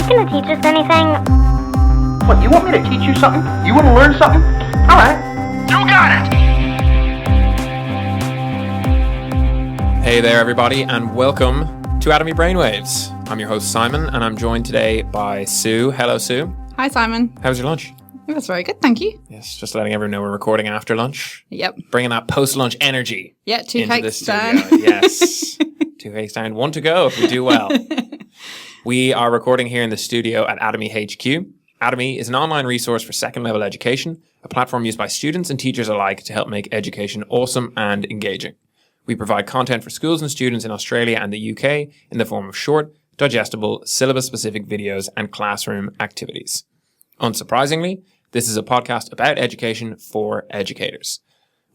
you going to teach us anything? What, you want me to teach you something? You want to learn something? All right. You got it! Hey there, everybody, and welcome to Atomi Brainwaves. I'm your host, Simon, and I'm joined today by Sue. Hello, Sue. Hi, Simon. How was your lunch? It was very good, thank you. Yes, just letting everyone know we're recording after lunch. Yep. Bringing that post-lunch energy. Yeah, two into cakes the down. studio. Yes. 2 cakes down, 1 to go if we do well. We are recording here in the studio at Atomi HQ. Atomi is an online resource for second-level education, a platform used by students and teachers alike to help make education awesome and engaging. We provide content for schools and students in Australia and the UK in the form of short, digestible, syllabus-specific videos and classroom activities. Unsurprisingly, this is a podcast about education for educators.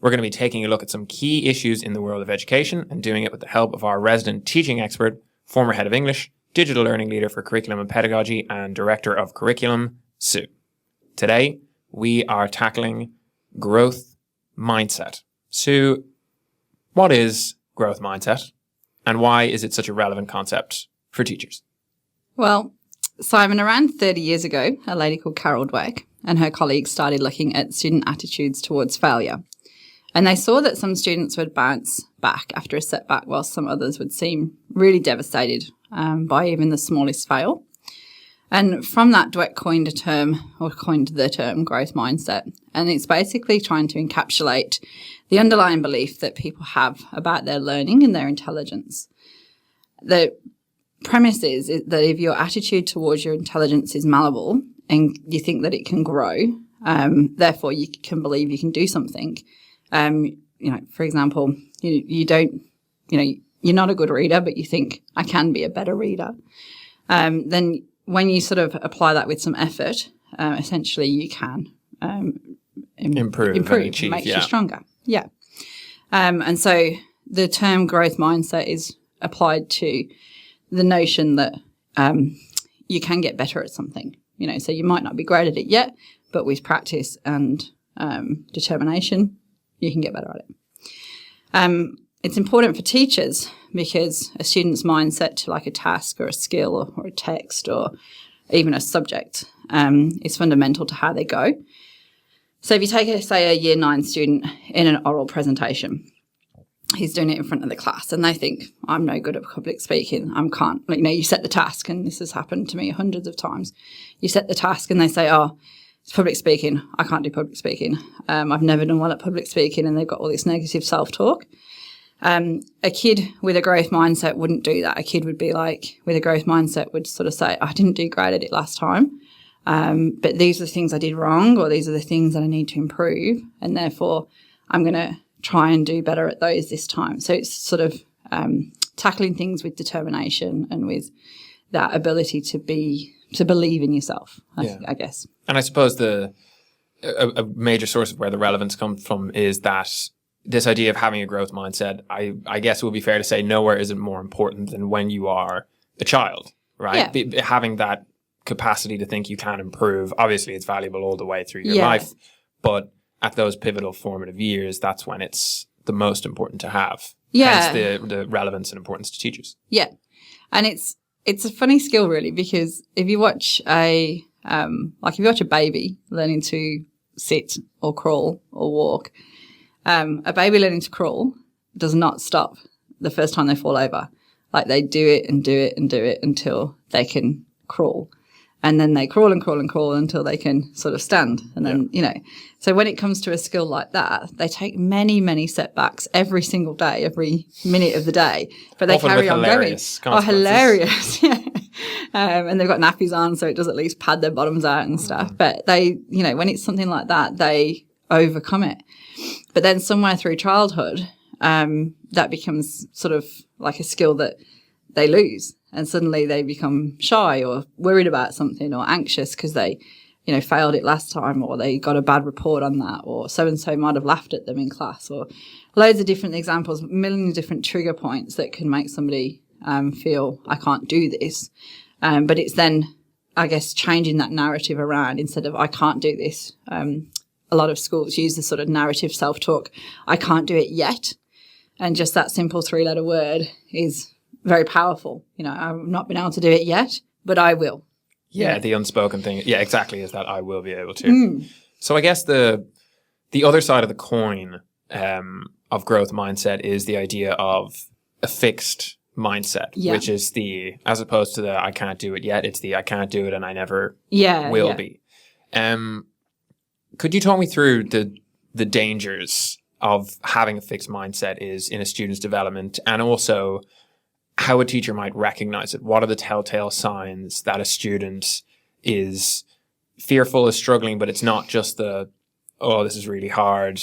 We're going to be taking a look at some key issues in the world of education and doing it with the help of our resident teaching expert, former head of English, digital learning leader for curriculum and pedagogy, and director of curriculum, Sue. Today, we are tackling growth mindset. Sue, what is growth mindset and why is it such a relevant concept for teachers? Well, Simon, around 30 years ago, a lady called Carol Dweck and her colleagues started looking at student attitudes towards failure. And they saw that some students would bounce back after a setback, while some others would seem really devastated by even the smallest fail. And from that, Dweck coined the term growth mindset. And it's basically trying to encapsulate the underlying belief that people have about their learning and their intelligence. The premise is that if your attitude towards your intelligence is malleable and you think that it can grow, therefore you can believe you can do something. For example, you're not a good reader, but you think I can be a better reader. Then when you sort of apply that with some effort, essentially you can improve and achieve, makes you stronger. Yeah. And so the term growth mindset is applied to the notion that you can get better at something. So you might not be great at it yet, but with practice and determination, you can get better at it. It's important for teachers because a student's mindset to like a task or a skill or a text or even a subject is fundamental to how they go. So if you take, say, a year 9 student in an oral presentation, he's doing it in front of the class and they think, I'm no good at public speaking. I can't. You set the task, and this has happened to me hundreds of times. You set the task and they say, it's public speaking. I can't do public speaking. I've never done well at public speaking, and they've got all this negative self-talk. A kid with a growth mindset wouldn't do that. A kid would be like, with a growth mindset, would sort of say, I didn't do great at it last time, but these are the things I did wrong, or these are the things that I need to improve, and therefore I'm going to try and do better at those this time. So it's sort of tackling things with determination and with that ability to believe in yourself, I guess. And I suppose a major source of where the relevance comes from is that this idea of having a growth mindset, I guess it would be fair to say nowhere is it more important than when you are a child, right? Yeah. Having that capacity to think you can improve, obviously it's valuable all the way through your life, but at those pivotal formative years, that's when it's the most important to have. Yeah. Hence the relevance and importance to teachers. Yeah. And it's a funny skill really, because if you watch a baby learning to sit or crawl or walk, a baby learning to crawl does not stop the first time they fall over. Like they do it and do it and do it until they can crawl. And then they crawl and crawl and crawl until they can sort of stand. And then, so when it comes to a skill like that, they take many, many setbacks every single day, every minute of the day, but they often carry on going. Oh, hilarious. Yeah. And they've got nappies on, so it does at least pad their bottoms out and stuff. But they, when it's something like that, they overcome it. But then somewhere through childhood, that becomes sort of like a skill that they lose. And suddenly they become shy or worried about something or anxious because they, failed it last time, or they got a bad report on that, or so-and-so might have laughed at them in class, or loads of different examples, millions of different trigger points that can make somebody feel, I can't do this. But it's then, I guess, changing that narrative around instead of I can't do this. A lot of schools use the sort of narrative self-talk, I can't do it yet. And just that simple 3-letter word is very powerful. I've not been able to do it yet, but I will. Yeah, the unspoken thing. Yeah, exactly, is that I will be able to. So I guess the other side of the coin of growth mindset is the idea of a fixed mindset, which is as opposed to the I can't do it yet, it's the I can't do it and I never will be. Could you talk me through the dangers of having a fixed mindset is in a student's development, and also how a teacher might recognize it? What are the telltale signs that a student is fearful, is struggling, but it's not just this is really hard.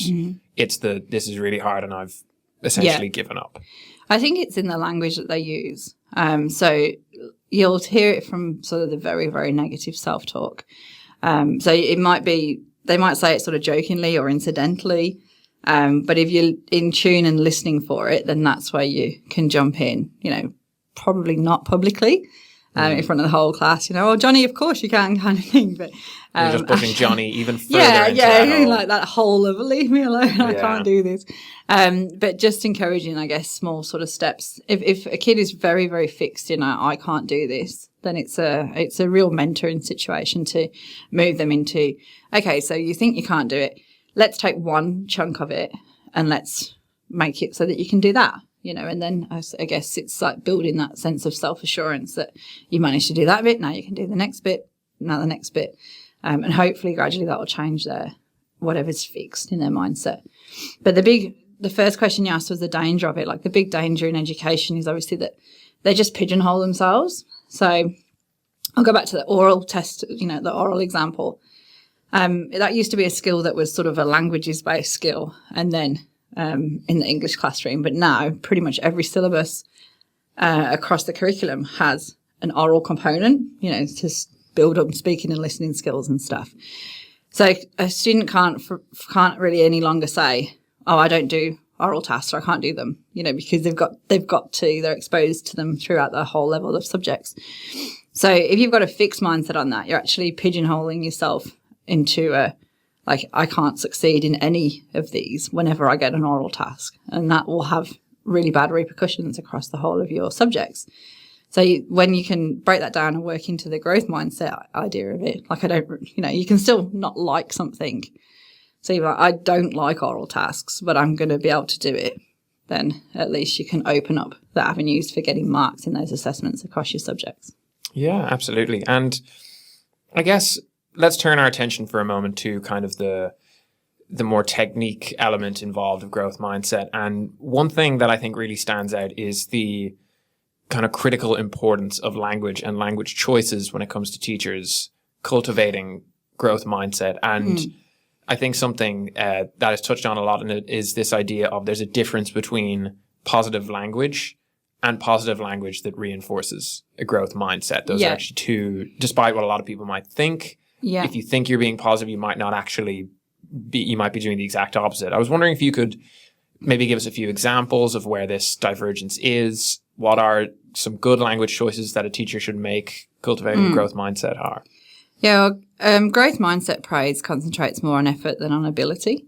It's this is really hard and I've essentially given up. I think it's in the language that they use. So you'll hear it from sort of the very, very negative self-talk. So it might be, they might say it sort of jokingly or incidentally. But if you're in tune and listening for it, then that's where you can jump in, probably not publicly. In front of the whole class, oh, Johnny, of course you can, kind of thing. But you're just pushing Johnny even further into that hole. Like that hole of leave me alone, I can't do this. But just encouraging, I guess, small sort of steps. If a kid is very, very fixed in I can't do this, then it's a real mentoring situation to move them into, okay, so you think you can't do it. Let's take one chunk of it and let's make it so that you can do that. And then I guess it's like building that sense of self-assurance that you managed to do that bit. Now you can do the next bit, now the next bit. And hopefully gradually that will change whatever's fixed in their mindset. But the first question you asked was the danger of it. Like the big danger in education is obviously that they just pigeonhole themselves. So I'll go back to the oral test, the oral example. That used to be a skill that was sort of a languages-based skill. And then in the English classroom, but now pretty much every syllabus across the curriculum has an oral component, to build up speaking and listening skills and stuff. So a student can't really any longer say, oh, I don't do oral tasks or I can't do them, because they're exposed to them throughout the whole level of subjects. So if you've got a fixed mindset on that, you're actually pigeonholing yourself into I can't succeed in any of these whenever I get an oral task. And that will have really bad repercussions across the whole of your subjects. So when you can break that down and work into the growth mindset idea of it, you can still not like something. So you're like, I don't like oral tasks, but I'm going to be able to do it. Then at least you can open up the avenues for getting marks in those assessments across your subjects. Yeah, absolutely. And I guess let's turn our attention for a moment to kind of the more technique element involved of growth mindset. And one thing that I think really stands out is the kind of critical importance of language and language choices when it comes to teachers cultivating growth mindset. And I think something that is touched on a lot in it is this idea of there's a difference between positive language and positive language that reinforces a growth mindset. Those are actually two, despite what a lot of people might think. Yeah. If you think you're being positive, you might not actually be, you might be doing the exact opposite. I was wondering if you could maybe give us a few examples of where this divergence is. What are some good language choices that a teacher should make cultivating a growth mindset are? Yeah, growth mindset praise concentrates more on effort than on ability.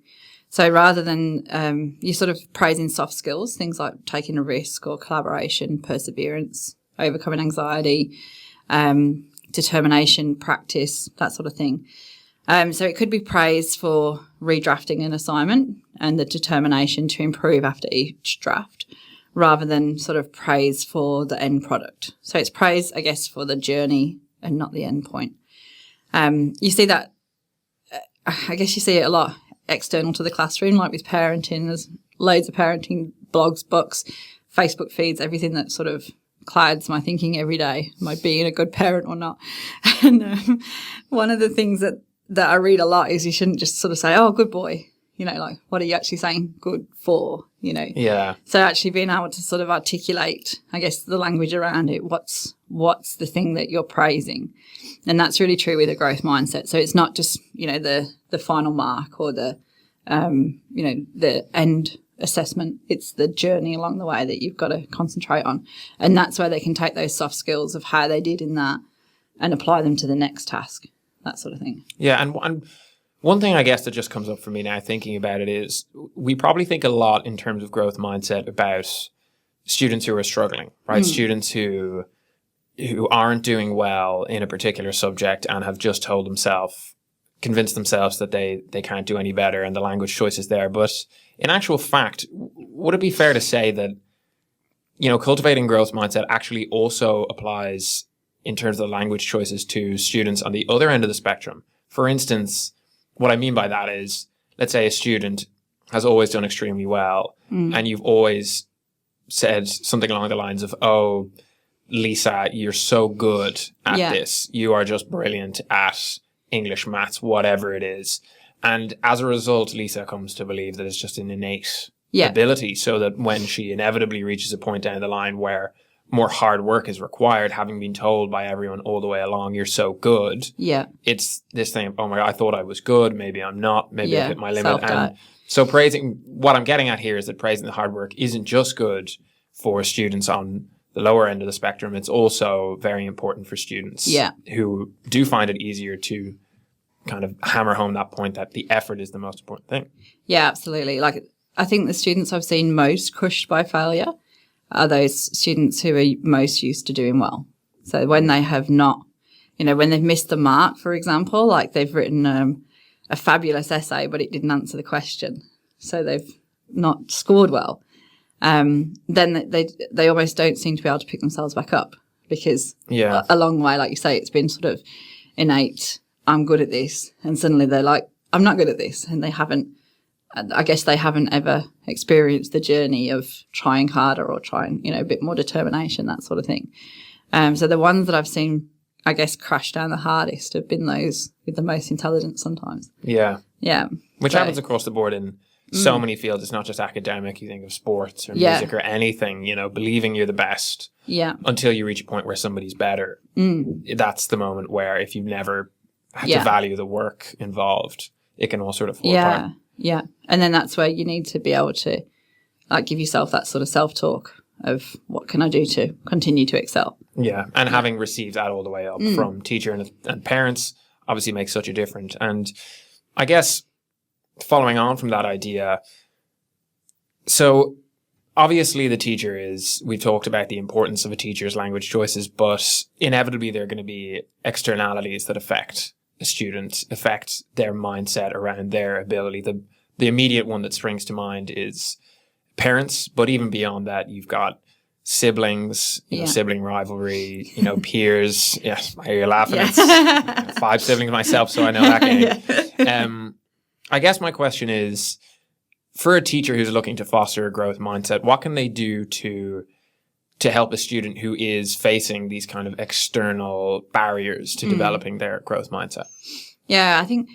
So rather than you sort of praising soft skills, things like taking a risk or collaboration, perseverance, overcoming anxiety, determination, practice, that sort of thing. So it could be praise for redrafting an assignment and the determination to improve after each draft, rather than sort of praise for the end product. So it's praise, I guess, for the journey and not the end point. You see that, I guess you see it a lot external to the classroom, like with parenting. There's loads of parenting blogs, books, Facebook feeds, everything that sort of clouds my thinking every day. Am I being a good parent or not? And one of the things that I read a lot is you shouldn't just sort of say, oh, good boy. Like, what are you actually saying good for, Yeah. So actually being able to sort of articulate, I guess, the language around it, what's the thing that you're praising? And that's really true with a growth mindset. So it's not just, the final mark or the end assessment. It's the journey along the way that you've got to concentrate on. And that's where they can take those soft skills of how they did in that and apply them to the next task, that sort of thing. Yeah. And one thing I guess that just comes up for me now thinking about it is we probably think a lot in terms of growth mindset about students who are struggling, right? Students who, who aren't doing well in a particular subject and have just convinced themselves that they can't do any better and the language choice is there. But in actual fact, would it be fair to say that, cultivating growth mindset actually also applies in terms of the language choices to students on the other end of the spectrum? For instance, what I mean by that is, let's say a student has always done extremely well and you've always said something along the lines of, oh, Lisa, you're so good at this. You are just brilliant at English, maths, whatever it is. And as a result, Lisa comes to believe that it's just an innate ability, so that when she inevitably reaches a point down the line where more hard work is required, having been told by everyone all the way along, you're so good. Yeah. It's this thing of, oh my God, I thought I was good. Maybe I'm not. Maybe I hit my limit. Self-doubt. And so what I'm getting at here is that praising the hard work isn't just good for students on the lower end of the spectrum. It's also very important for students who do find it easier to kind of hammer home that point that the effort is the most important thing. Yeah, absolutely. Like, I think the students I've seen most crushed by failure are those students who are most used to doing well. So when they have not, when they've missed the mark, for example, like they've written a fabulous essay, but it didn't answer the question, so they've not scored well, then they almost don't seem to be able to pick themselves back up, because along the way, like you say, it's been sort of innate, I'm good at this, and suddenly they're like, I'm not good at this, and I guess they haven't ever experienced the journey of trying harder or trying, a bit more determination, that sort of thing. So the ones that I've seen, I guess, crash down the hardest have been those with the most intelligence sometimes. Yeah. Yeah. Which happens across the board in so many fields. It's not just academic. You think of sports or music or anything, believing you're the best until you reach a point where somebody's better. That's the moment where, if you've never had to value the work involved, it can all sort of fall apart. Yeah. And then that's where you need to be able to give yourself that sort of self-talk of, what can I do to continue to excel? Yeah. And having received that all the way up from teacher and parents obviously makes such a difference. And I guess following on from that idea, so obviously the teacher we've talked about the importance of a teacher's language choices, but inevitably there are going to be externalities that affect a student, affect their mindset around their ability. The immediate one that springs to mind is parents, but even beyond that, you've got siblings, sibling rivalry, peers. Yes, I hear you laughing. It's 5 siblings myself, so I know that game. I guess my question is, for a teacher who's looking to foster a growth mindset, what can they do to help a student who is facing these kind of external barriers to developing their growth mindset? Yeah, I think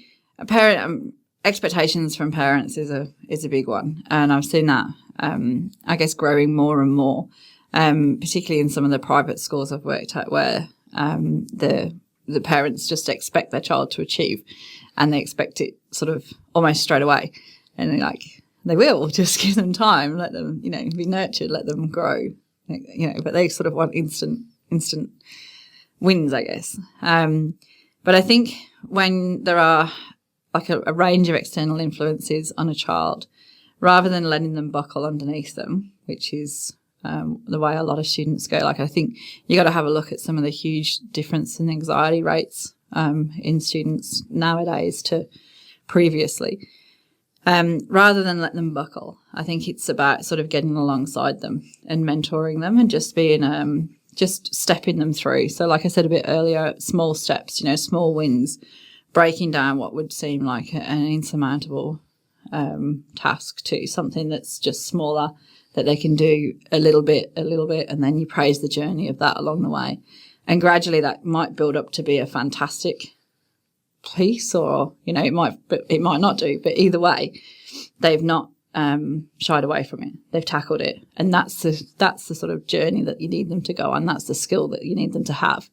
expectations from parents is a big one, and I've seen that I guess growing more and more, particularly in some of the private schools I've worked at, where the parents just expect their child to achieve, and they expect it sort of almost straight away, and they will just give them time, let them be nurtured, let them grow. But they sort of want instant wins, I guess. But I think when there are a range of external influences on a child, rather than letting them buckle underneath them, which is the way a lot of students go, I think you got to have a look at some of the huge difference in anxiety rates in students nowadays to previously. Rather than let them buckle, I think it's about sort of getting alongside them and mentoring them and just being, just stepping them through. So like I said a bit earlier, small steps, small wins, breaking down what would seem like an insurmountable task to something that's just smaller, that they can do a little bit, and then you praise the journey of that along the way. And gradually that might build up to be a fantastic piece, or it might not do, but either way they've not shied away from it, they've tackled it, and that's the sort of journey that you need them to go on. That's the skill that you need them to have,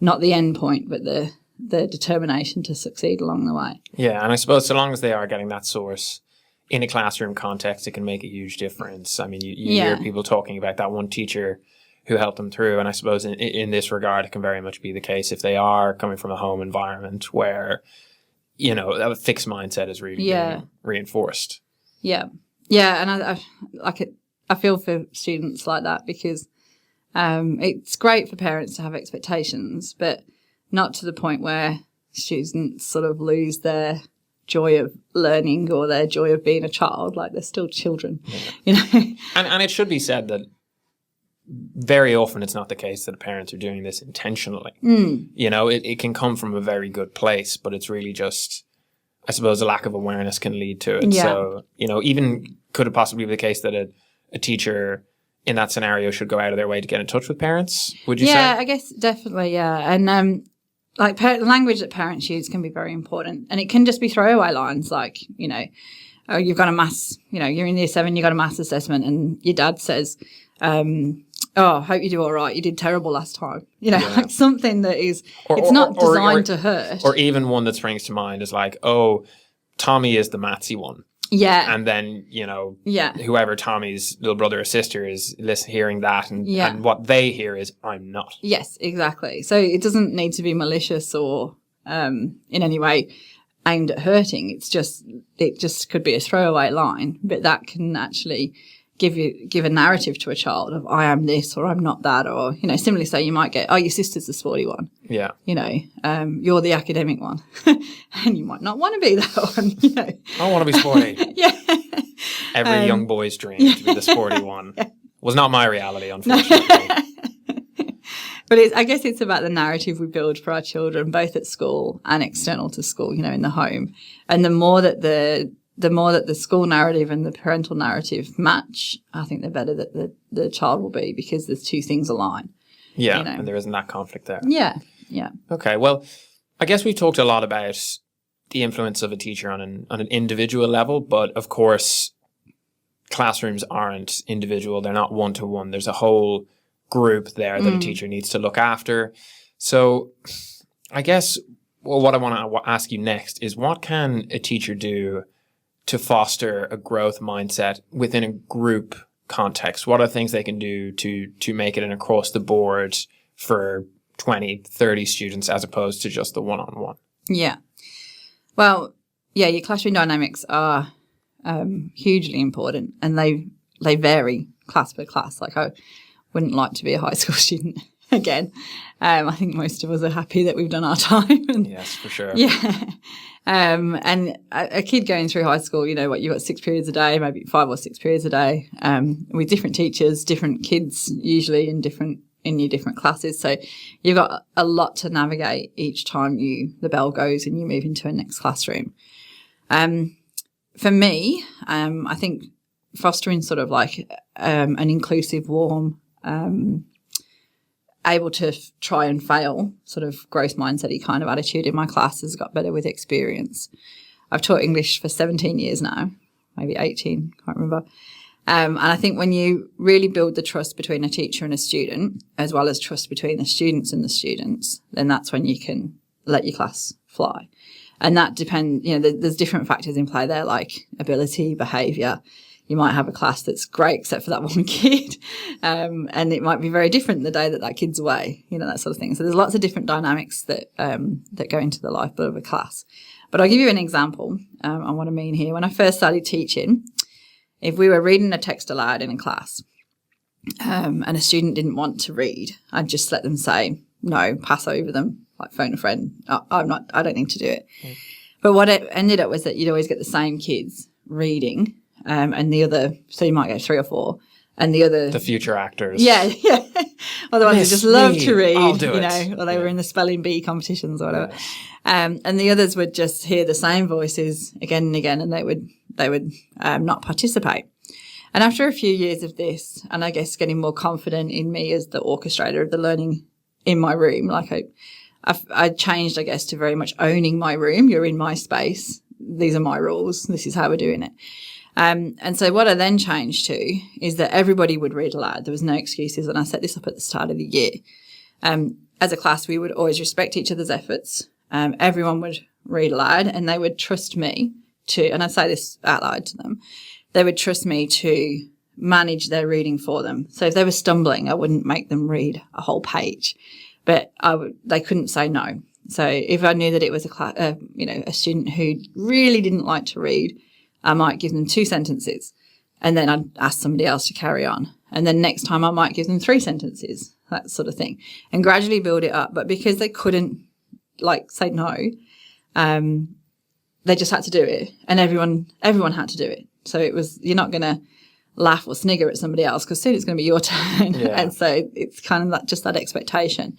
not the end point, but the determination to succeed along the way. And I suppose so long as they are getting that source in a classroom context, it can make a huge difference. I mean, you hear people talking about that one teacher who helped them through. And I suppose in this regard, it can very much be the case if they are coming from a home environment where, a fixed mindset is really being reinforced. Yeah. And I feel for students like that, because It's great for parents to have expectations, but not to the point where students sort of lose their joy of learning or their joy of being a child. Like, they're still children, you know. And it should be said that very often it's not the case that parents are doing this intentionally. You know, it can come from a very good place, but it's really just, I suppose, a lack of awareness can lead to it. Yeah. So, you know, even could it possibly be the case that a teacher in that scenario should go out of their way to get in touch with parents, would you say? Yeah, I guess definitely, yeah. And like the language that parents use can be very important. And it can just be throwaway lines like, you know, oh, you've got a maths, you know, you're in year 7, you got a maths assessment and your dad says, oh, hope you do all right. You did terrible last time. You know, like something that is, it's not designed to hurt. Or even one that springs to mind is like, oh, Tommy is the mathsy one. Yeah. And then, you know, whoever Tommy's little brother or sister is hearing that and what they hear is, I'm not. Yes, exactly. So it doesn't need to be malicious or in any way aimed at hurting. It just could be a throwaway line, but that can actually give a narrative to a child of I am this or I'm not that, or, you know, similarly, so you might get, oh, your sister's the sporty one. Yeah. You know, you're the academic one. And you might not want to be that one, you know. I want to be sporty. Yeah. Every young boy's dream to be the sporty one. Was not my reality, unfortunately. But I guess it's about the narrative we build for our children, both at school and external to school, you know, in the home. And the more that the school narrative and the parental narrative match, I think the better that the child will be, because there's two things align. Yeah, you know? And there isn't that conflict there. Yeah, yeah. Okay, well, I guess we've talked a lot about the influence of a teacher on an individual level, but of course, classrooms aren't individual. They're not one-to-one. There's a whole group there that a teacher needs to look after. So I guess what I want to ask you next is, what can a teacher do to foster a growth mindset within a group context? What are things they can do to make it an across the board for 20, 30 students as opposed to just the one-on-one? Yeah. Well, yeah, your classroom dynamics are hugely important, and they vary class per class. Like, I wouldn't like to be a high school student again. I think most of us are happy that we've done our time. Yes, for sure. Yeah. And a kid going through high school, you know what, you've got 6 periods a day, maybe 5 or 6 periods a day, with different teachers, different kids usually in your different classes. So you've got a lot to navigate each time the bell goes and you move into a next classroom. For me, I think fostering sort of like an inclusive, warm, able to try and fail sort of growth mindset-y kind of attitude in my class has got better with experience. I've taught English for 17 years now, maybe 18, can't remember. And I think when you really build the trust between a teacher and a student, as well as trust between the students and the students, then that's when you can let your class fly. And that depends, you know, there's different factors in play there, like ability, behaviour. You might have a class that's great except for that one kid, and it might be very different the day that kid's away, you know, that sort of thing. So there's lots of different dynamics that go into the lifeblood of a class. But I'll give you an example on what I mean here. When I first started teaching, if we were reading a text aloud in a class and a student didn't want to read, I'd just let them say, no, pass over them, like phone a friend. I don't need to do it. Mm. But what it ended up was that you'd always get the same kids reading. And the other, so you might get 3 or 4, and the future actors. Yeah. Or the ones who just love to read, I'll do you know, or they were in the spelling bee competitions or whatever. Yes. And the others would just hear the same voices again and again, and they would not participate. And after a few years of this, and I guess getting more confident in me as the orchestrator of the learning in my room, like I changed, I guess, to very much owning my room. You're in my space. These are my rules. This is how we're doing it. And so what I then changed to is that everybody would read aloud. There was no excuses. And I set this up at the start of the year. As a class, we would always respect each other's efforts. Everyone would read aloud, and they would trust me and I say this out loud to them, they would trust me to manage their reading for them. So if they were stumbling, I wouldn't make them read a whole page, but they couldn't say no. So if I knew that it was a student who really didn't like to read, I might give them 2 sentences, and then I'd ask somebody else to carry on. And then next time I might give them 3 sentences, that sort of thing, and gradually build it up. But because they couldn't say no, they just had to do it, and everyone had to do it. So it was, you're not going to laugh or snigger at somebody else because soon it's going to be your turn. Yeah. And so it's kind of just that expectation.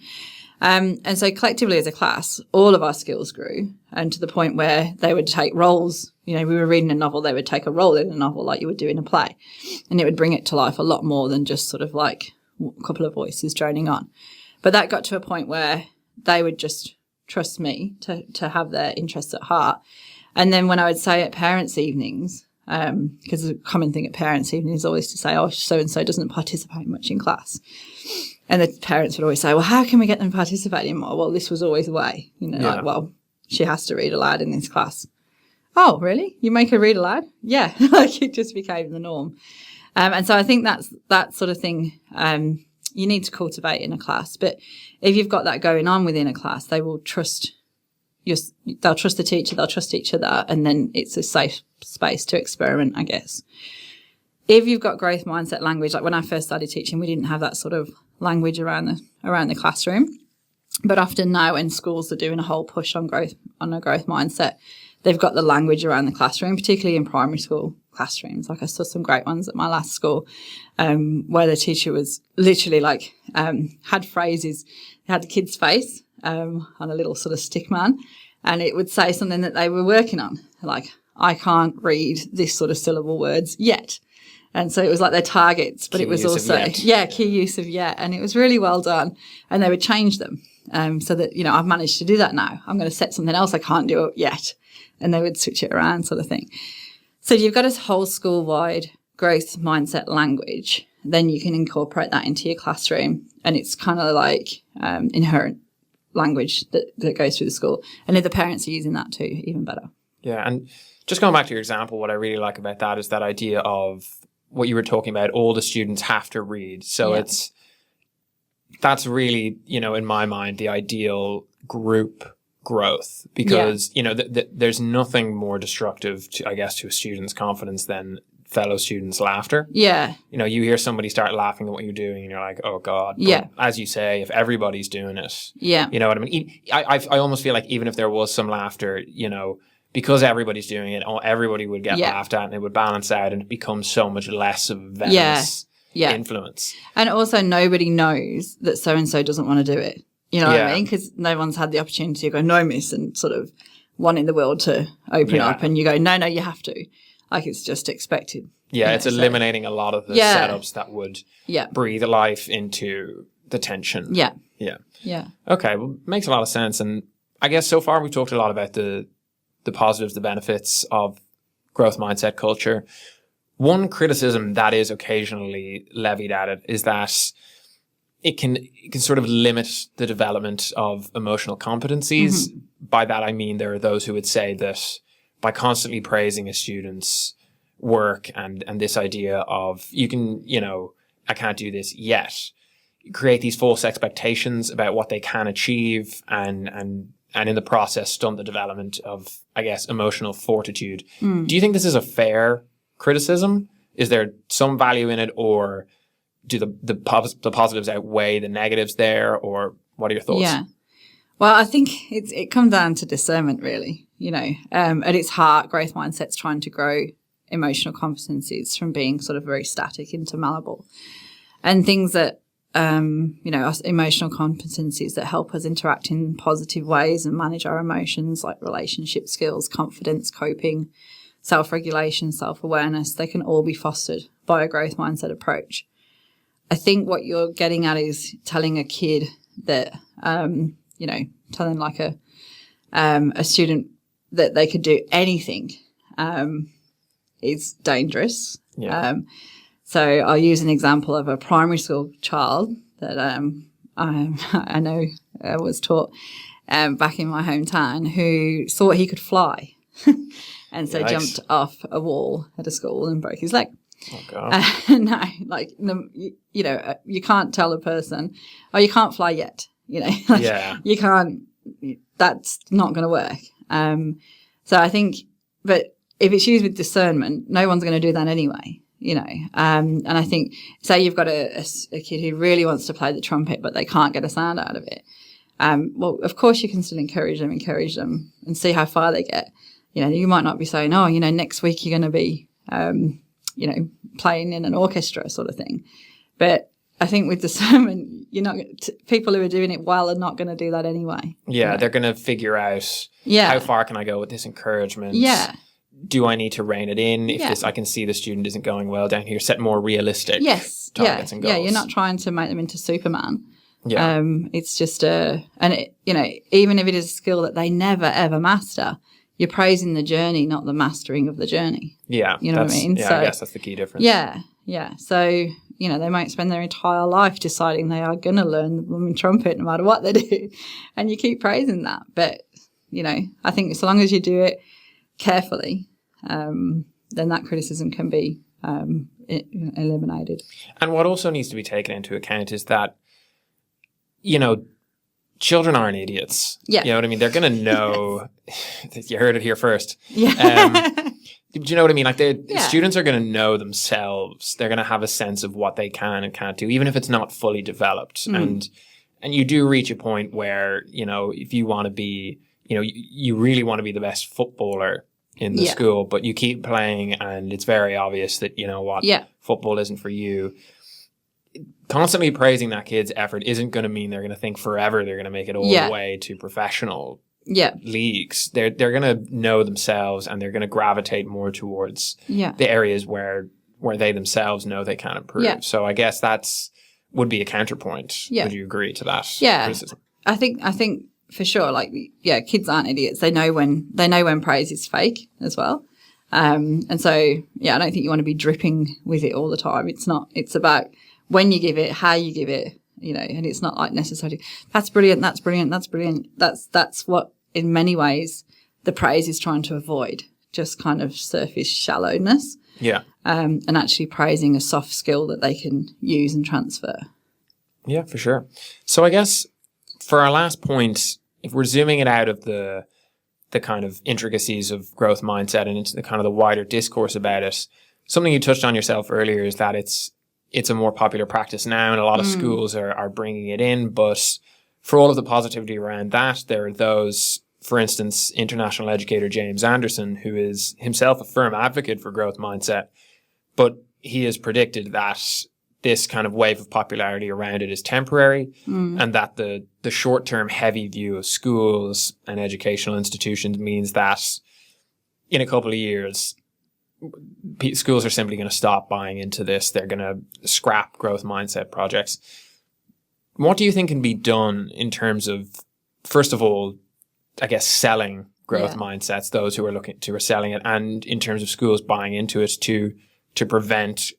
And so collectively as a class, all of our skills grew, and to the point where they would take roles. We were reading a novel, they would take a role in a novel like you would do in a play, and it would bring it to life a lot more than just sort of like a couple of voices droning on. But that got to a point where they would just trust me to have their interests at heart. And then when I would say at parents' evenings, because a common thing at parents' evenings is always to say, oh, so-and-so doesn't participate much in class. And the parents would always say, well, how can we get them participating more? Well, this was always the way, well, she has to read aloud in this class. Oh, really? You make her read aloud? Yeah. It just became the norm. And so I think that's that sort of thing you need to cultivate in a class. But if you've got that going on within a class, they will trust they'll trust the teacher, they'll trust each other, and then it's a safe space to experiment, I guess. If you've got growth mindset language, like when I first started teaching, we didn't have that sort of language around the classroom. But often now when schools are doing a whole push on a growth mindset, they've got the language around the classroom, particularly in primary school classrooms. Like I saw some great ones at my last school where the teacher was literally had phrases, had the kid's face on a little sort of stick man, and it would say something that they were working on, like, I can't read this sort of syllable words yet. And so it was like their targets, but it was also, key use of yet. And it was really well done. And they would change them so that, I've managed to do that now. I'm going to set something else I can't do it yet. And they would switch it around, sort of thing. So you've got a whole school-wide growth mindset language. Then you can incorporate that into your classroom. And it's kind of like inherent language that goes through the school. And if the parents are using that too, even better. Yeah. And just going back to your example, what I really like about that is that idea of what you were talking about, all the students have to read. So that's really, in my mind, the ideal group growth, because, there's nothing more destructive to a student's confidence than fellow students' laughter. Yeah. You hear somebody start laughing at what you're doing and you're like, oh God. But as you say, if everybody's doing it, you know what I mean? I almost feel like even if there was some laughter, because everybody's doing it, everybody would get laughed at, and it would balance out, and it becomes so much less of a venomous influence. And also nobody knows that so-and-so doesn't want to do it. You know what I mean? Because no one's had the opportunity to go, no, miss, and sort of wanting the world to open up, and you go, no, you have to. Like, it's just expected. Yeah, it's eliminating a lot of the setups that would breathe life into the tension. Yeah. Okay, well, makes a lot of sense. And I guess so far we've talked a lot about the positives, the benefits of growth mindset culture. One criticism that is occasionally levied at it is that it can sort of limit the development of emotional competencies. Mm-hmm. By that I mean there are those who would say that by constantly praising a student's work and this idea of I can't do this yet, create these false expectations about what they can achieve and in the process stunt the development of, emotional fortitude. Do you think this is a fair criticism? Is there some value in it, or do the positives outweigh the negatives there, or what are your thoughts? Yeah. Well, I think it comes down to discernment, really. At its heart, growth mindset's trying to grow emotional competencies from being sort of very static into malleable, and things that emotional competencies that help us interact in positive ways and manage our emotions, like relationship skills, confidence, coping, self-regulation, self-awareness. They can all be fostered by a growth mindset approach. I think what you're getting at is telling a kid that, telling like a student that they could do anything is dangerous. Yeah. So I'll use an example of a primary school child that I know was taught back in my hometown, who thought he could fly and so jumped off a wall at a school and broke his leg. Oh, God. You can't tell a person, oh, you can't fly yet. You can't, that's not going to work. So I think, but if it's used with discernment, no one's going to do that anyway. And I think, say you've got a kid who really wants to play the trumpet, but they can't get a sound out of it. Well, of course you can still encourage them and see how far they get. You might not be saying, next week you're going to be, playing in an orchestra sort of thing. But I think with discernment, people who are doing it well are not going to do that anyway. Yeah, they're going to figure out how far can I go with this encouragement? Yeah. Do I need to rein it in? If I can see the student isn't going well down here, set more realistic targets and goals. Yeah, you're not trying to make them into Superman. Yeah. It's just even if it is a skill that they never ever master, you're praising the journey, not the mastering of the journey. Yeah. You know what I mean? Yeah, so, I guess that's the key difference. Yeah. Yeah. So, they might spend their entire life deciding they are going to learn the blooming trumpet no matter what they do. And you keep praising that. But, I think so long as you do it carefully, then that criticism can be eliminated. And what also needs to be taken into account is that, children aren't idiots. Yeah. You know what I mean? They're going to know. You heard it here first. Yeah. Do you know what I mean? Like students are going to know themselves. They're going to have a sense of what they can and can't do, even if it's not fully developed. And you do reach a point where, if you want to be, you really want to be the best footballer in the school, but you keep playing and it's very obvious that, football isn't for you. Constantly praising that kid's effort isn't going to mean they're going to think forever they're going to make it all the way to professional leagues. They're going to know themselves and they're going to gravitate more towards the areas where they themselves know they can improve. Yeah. So I guess would be a counterpoint. Yeah. Would you agree to that criticism? I think for sure, kids aren't idiots. They know when praise is fake as well. And so, I don't think you want to be dripping with it all the time. It's about when you give it, how you give it, and it's not like necessarily, that's brilliant, that's brilliant, that's brilliant. That's what, in many ways, the praise is trying to avoid, just kind of surface shallowness. Yeah. And actually praising a soft skill that they can use and transfer. Yeah, for sure. So I guess for our last point, if we're zooming it out of the kind of intricacies of growth mindset and into the kind of the wider discourse about it, something you touched on yourself earlier is that it's a more popular practice now and a lot of schools are bringing it in. But for all of the positivity around that, there are those, for instance, international educator James Anderson, who is himself a firm advocate for growth mindset, but he has predicted that this kind of wave of popularity around it is temporary and that the short-term heavy view of schools and educational institutions means that in a couple of years, schools are simply going to stop buying into this. They're going to scrap growth mindset projects. What do you think can be done in terms of, first of all, I guess, selling growth mindsets, those who are selling it, and in terms of schools buying into it to prevent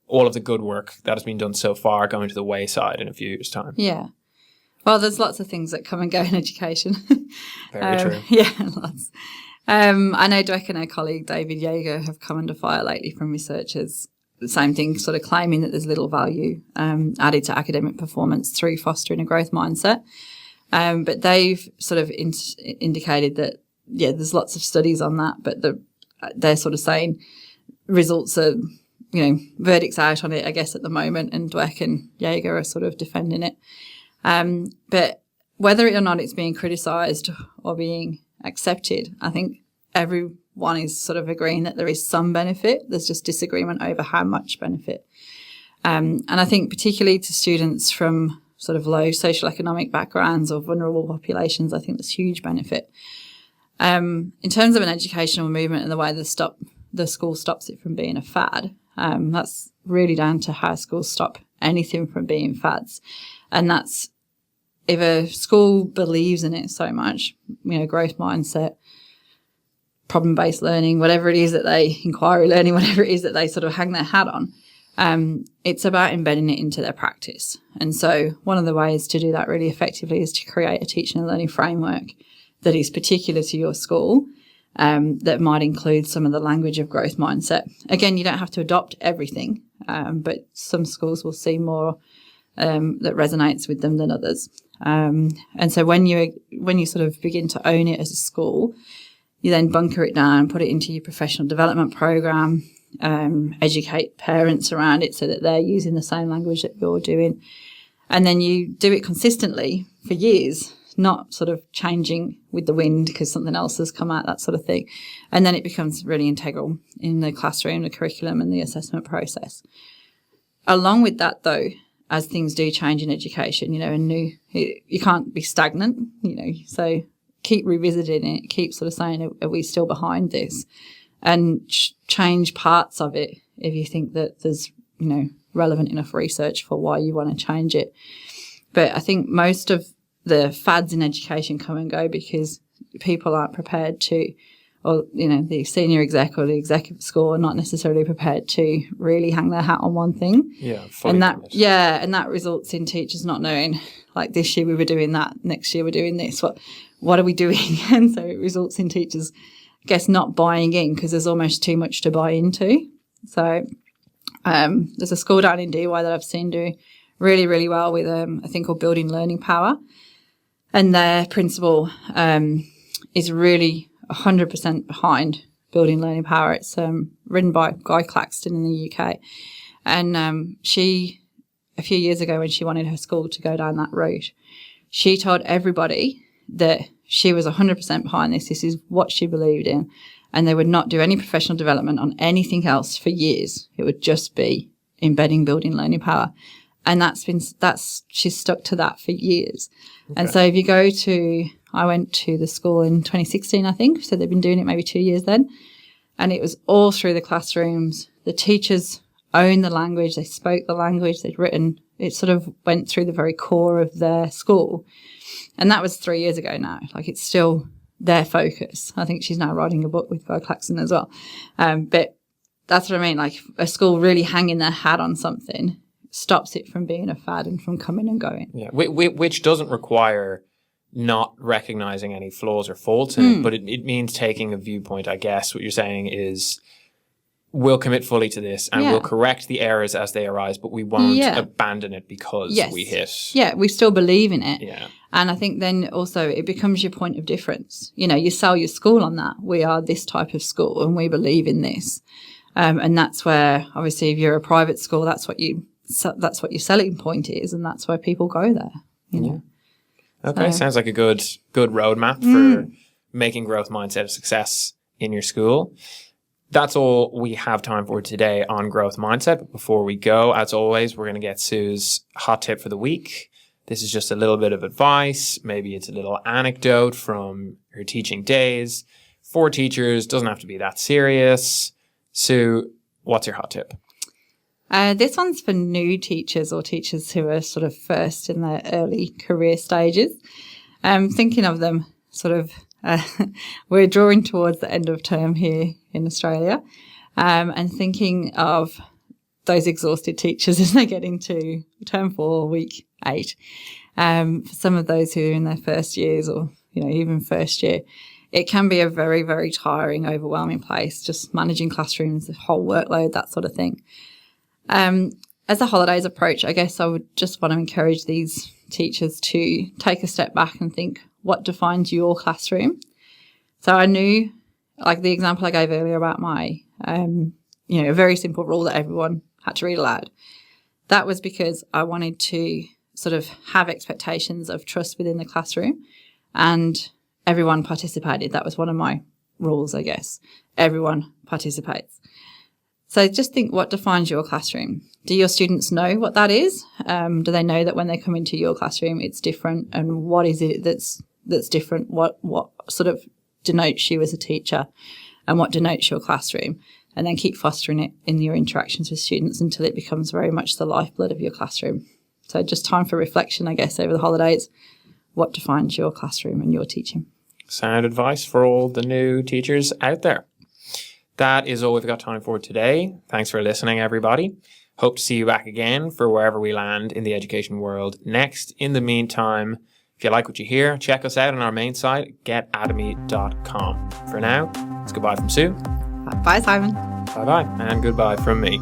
all of the good work that has been done so far going to the wayside in a few years' time? Yeah. Well, there's lots of things that come and go in education. Very true. Yeah, lots. I know Dweck and her colleague David Yeager have come under fire lately from researchers, the same thing, sort of claiming that there's little value added to academic performance through fostering a growth mindset. But they've sort of indicated that, there's lots of studies on that, but they're sort of saying results are, verdicts out on it, I guess, at the moment, and Dweck and Yeager are sort of defending it. But whether or not it's being criticised or being accepted, I think everyone is sort of agreeing that there is some benefit. There's just disagreement over how much benefit. And I think particularly to students from sort of low socioeconomic backgrounds or vulnerable populations, I think there's huge benefit. In terms of an educational movement and the way the school stops it from being a fad, that's really down to how schools stop anything from being fads. And that's if a school believes in it so much, growth mindset, problem-based learning, whatever it is that inquiry learning, whatever it is that they sort of hang their hat on, it's about embedding it into their practice. And so one of the ways to do that really effectively is to create a teaching and learning framework that is particular to your school, that might include some of the language of growth mindset. Again, you don't have to adopt everything, but some schools will see more that resonates with them than others. And so when you sort of begin to own it as a school, you then bunker it down, put it into your professional development program, educate parents around it so that they're using the same language that you're doing. And then you do it consistently for years, not sort of changing with the wind because something else has come out, that sort of thing. And then it becomes really integral in the classroom, the curriculum and the assessment process. Along with that, though, as things do change in education, you can't be stagnant, so keep revisiting it, keep sort of saying, are we still behind this? And change parts of it if you think that there's, relevant enough research for why you want to change it. But I think most of the fads in education come and go because people aren't prepared to, or, the senior exec or the executive school are not necessarily prepared to really hang their hat on one thing. Yeah. And that results in teachers not knowing, like this year we were doing that, next year we're doing this. What are we doing? And so it results in teachers, I guess, not buying in because there's almost too much to buy into. So there's a school down in DY that I've seen do really, really well with a thing called Building Learning Power. And their principal is really 100% behind Building Learning Power. It's written by Guy Claxton in the UK. And she, a few years ago when she wanted her school to go down that route, she told everybody that she was 100% behind this. This is what she believed in. And they would not do any professional development on anything else for years. It would just be embedding Building Learning Power. And she's stuck to that for years. Okay. And so if you go I went to the school in 2016, I think. So they've been doing it maybe 2 years then. And it was all through the classrooms. The teachers owned the language. They spoke the language. They'd written. It sort of went through the very core of their school. And that was 3 years ago now. Like it's still their focus. I think she's now writing a book with Guy Claxton as well. But that's what I mean. Like a school really hanging their hat on something stops it from being a fad and from coming and going. Yeah, which doesn't require not recognizing any flaws or faults in it, but it means taking a viewpoint, I guess. What you're saying is we'll commit fully to this and we'll correct the errors as they arise, but we won't abandon it because we hit. Yeah, we still believe in it. Yeah. And I think then also it becomes your point of difference. You sell your school on that. We are this type of school and we believe in this. And that's where, obviously, if you're a private school, that's what your selling point is, and that's why people go there. You know? Okay, sounds like a good roadmap for making growth mindset a success in your school. That's all we have time for today on growth mindset. But before we go, as always, we're going to get Sue's hot tip for the week. This is just a little bit of advice. Maybe it's a little anecdote from her teaching days. For teachers, doesn't have to be that serious. Sue, what's your hot tip? This one's for new teachers or teachers who are sort of first in their early career stages. Thinking of them sort of, we're drawing towards the end of term here in Australia, and thinking of those exhausted teachers as they get into term 4, week 8. For some of those who are in their first years or, even first year, it can be a very, very tiring, overwhelming place, just managing classrooms, the whole workload, that sort of thing. As the holidays approach, I guess I would just want to encourage these teachers to take a step back and think, what defines your classroom? So I knew, like the example I gave earlier about my, a very simple rule that everyone had to read aloud. That was because I wanted to sort of have expectations of trust within the classroom, and everyone participated. That was one of my rules, I guess. Everyone participates. So just think, what defines your classroom? Do your students know what that is? Do they know that when they come into your classroom, it's different? And what is it that's different? What sort of denotes you as a teacher, and what denotes your classroom? And then keep fostering it in your interactions with students until it becomes very much the lifeblood of your classroom. So just time for reflection, I guess, over the holidays. What defines your classroom and your teaching? Sound advice for all the new teachers out there. That is all we've got time for today. Thanks for listening, everybody. Hope to see you back again for wherever we land in the education world next. In the meantime, if you like what you hear, check us out on our main site, getatomy.com. For now, it's goodbye from Sue. Bye, Simon. Bye-bye, and goodbye from me.